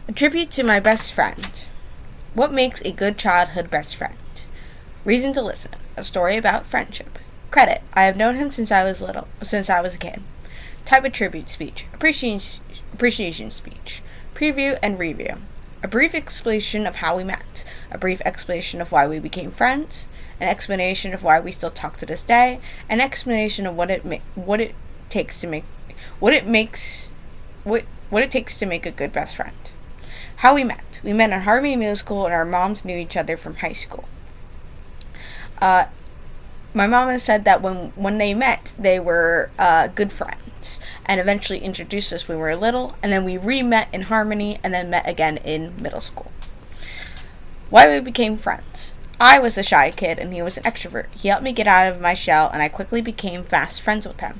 A tribute to my best friend. What makes a good childhood best friend? Reason to listen. A story about friendship. Credit. I have known him since I was a kid. Type of tribute speech. Appreciation speech. Preview and review. A brief explanation of how we met. A brief explanation of why we became friends. An explanation of why we still talk to this day. An explanation of what it takes to make a good best friend. How we met. We met in Harvey Middle School, and our moms knew each other from high school. My mom has said that when they met, they were good friends, and eventually introduced us when we were little, and then we re-met in Harmony, and then met again in middle school. Why we became friends. I was a shy kid, and he was an extrovert. He helped me get out of my shell, and I quickly became fast friends with him.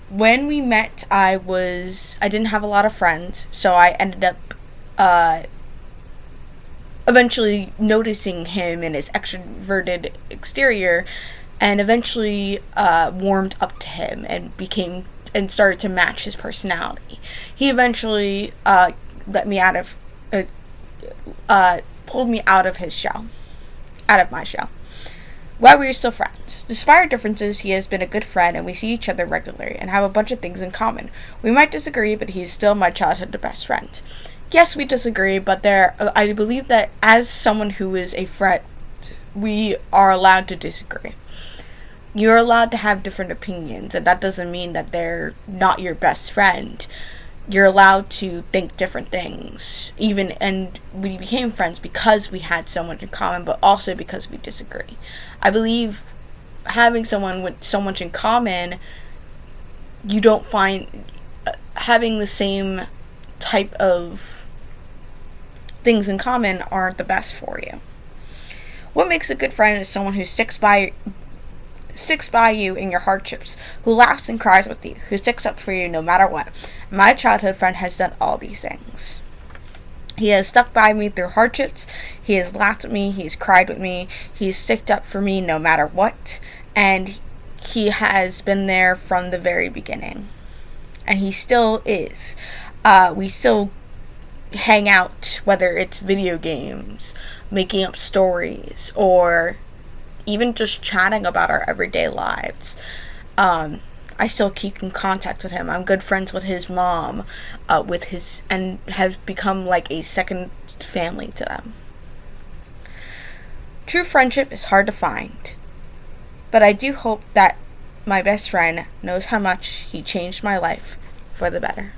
When we met, I didn't have a lot of friends, so I ended up eventually noticing him and his extroverted exterior, and eventually warmed up to him and started to match his personality. He eventually pulled me out of my shell. Why we are still friends. Despite our differences, he has been a good friend, and we see each other regularly and have a bunch of things in common. We might disagree, but he is still my childhood best friend. Yes, we disagree, but I believe that as someone who is a friend, we are allowed to disagree. You're allowed to have different opinions, and that doesn't mean that they're not your best friend. You're allowed to think different things, and we became friends because we had so much in common, but also because we disagree. I believe having someone with so much in common, you don't find having the same type of things in common aren't the best for you. What makes a good friend is someone who sticks by you in your hardships, who laughs and cries with you, who sticks up for you no matter what. My childhood friend has done all these things. He has stuck by me through hardships, he has laughed with me, he has cried with me, he's sticked up for me no matter what, and he has been there from the very beginning. And he still is. We still hang out, whether it's video games, making up stories, or even just chatting about our everyday lives. I still keep in contact with him. I'm good friends with his mom, and have become like a second family to them. True friendship is hard to find, but I do hope that my best friend knows how much he changed my life for the better.